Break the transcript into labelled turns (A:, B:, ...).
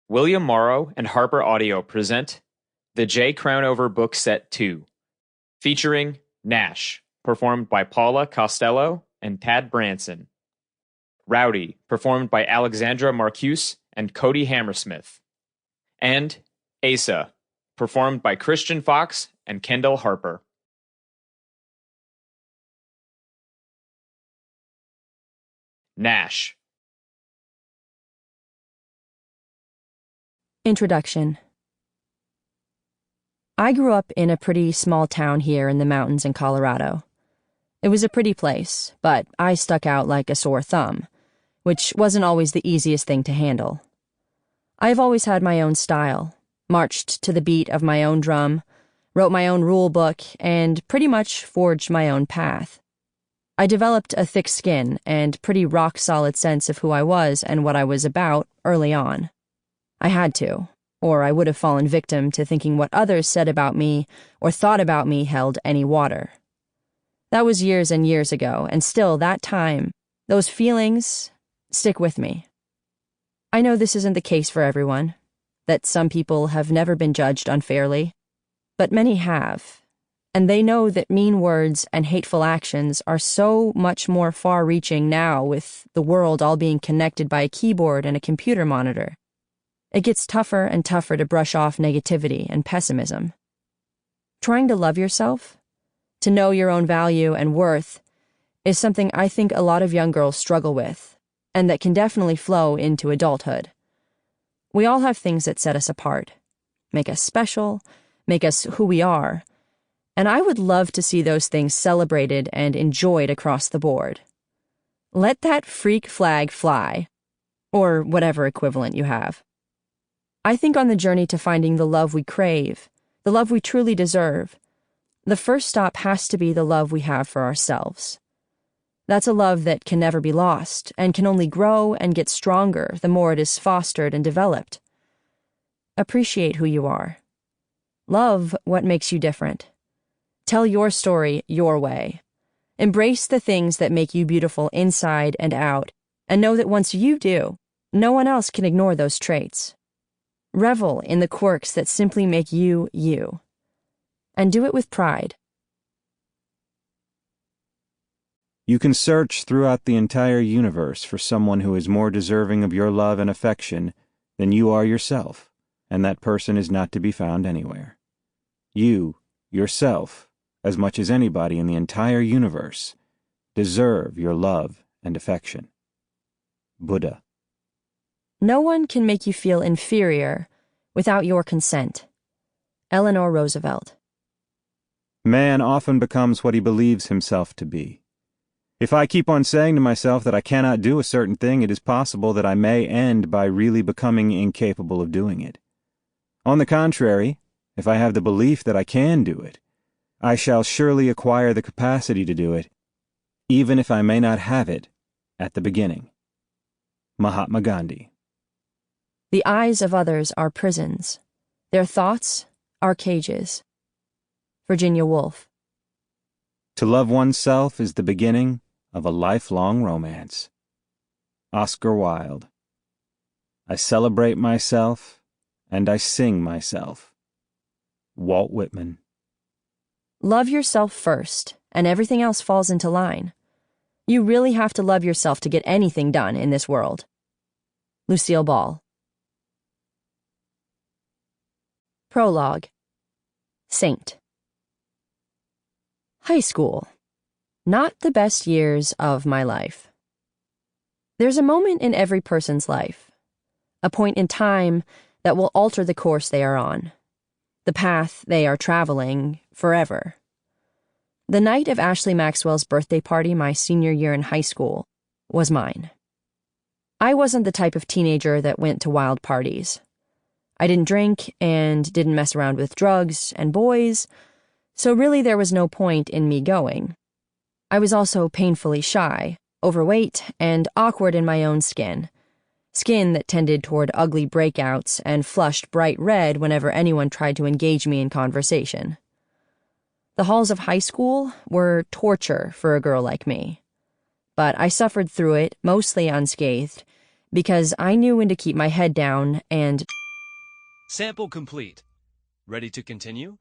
A: William Morrow and HarperAudio present the Jay Crownover Book Set 2, featuring Nash, performed by Paula, Costello, and Tad Branson. Rowdy, performed by Alexandra, Marcuse, and Cody Hammersmith. And Asa, performed by Christian Fox and Kendall Harper. Nash.
B: Introduction. I grew up in a pretty small town here in the mountains in Colorado. It was a pretty place, but I stuck out like a sore thumb, which wasn't always the easiest thing to handle. I have always had my own style, marched to the beat of my own drum, wrote my own rule book, and pretty much forged my own path. I developed a thick skin and pretty rock-solid sense of who I was and what I was about early on. I had to, or I would have fallen victim to thinking what others said about me or thought about me held any water. That was years and years ago, and still that time, those feelings stick with me. I know this isn't the case for everyone, that some people have never been judged unfairly, but many have, and they know that mean words and hateful actions are so much more far-reaching now with the world all being connected by a keyboard and a computer monitor. It gets tougher and tougher to brush off negativity and pessimism. Trying to love yourself, to know your own value and worth, is something I think a lot of young girls struggle with, and that can definitely flow into adulthood. We all have things that set us apart, make us special, make us who we are, and I would love to see those things celebrated and enjoyed across the board. Let that freak flag fly, or whatever equivalent you have. I think on the journey to finding the love we crave, the love we truly deserve, the first stop has to be the love we have for ourselves. That's a love that can never be lost and can only grow and get stronger the more it is fostered and developed. Appreciate who you are. Love what makes you different. Tell your story your way. Embrace the things that make you beautiful inside and out, and know that once you do, no one else can ignore those traits. Revel in the quirks that simply make you, you. And do it with pride.
C: You can search throughout the entire universe for someone who is more deserving of your love and affection than you are yourself, and that person is not to be found anywhere. You, yourself, as much as anybody in the entire universe, deserve your love and affection. Buddha.
B: No one can make you feel inferior without your consent. Eleanor Roosevelt.
C: Man often becomes what he believes himself to be. If I keep on saying to myself that I cannot do a certain thing, it is possible that I may end by really becoming incapable of doing it. On the contrary, if I have the belief that I can do it, I shall surely acquire the capacity to do it, even if I may not have it at the beginning. Mahatma Gandhi.
B: The eyes of others are prisons. Their thoughts are cages. Virginia Woolf.
C: To love oneself is the beginning of a lifelong romance. Oscar Wilde. I celebrate myself and I sing myself. Walt Whitman.
B: Love yourself first, and everything else falls into line. You really have to love yourself to get anything done in this world. Lucille Ball. Prologue. Saint. High school. Not the best years of my life. There's a moment in every person's life, a point in time that will alter the course they are on, the path they are traveling forever. The night of Ashley Maxwell's birthday party my senior year in high school was mine. I wasn't the type of teenager that went to wild parties. I didn't drink and didn't mess around with drugs and boys, so really there was no point in me going. I was also painfully shy, overweight, and awkward in my own skin that tended toward ugly breakouts and flushed bright red whenever anyone tried to engage me in conversation. The halls of high school were torture for a girl like me, but I suffered through it mostly unscathed because I knew when to keep my head down and...
D: Sample complete. Ready to continue?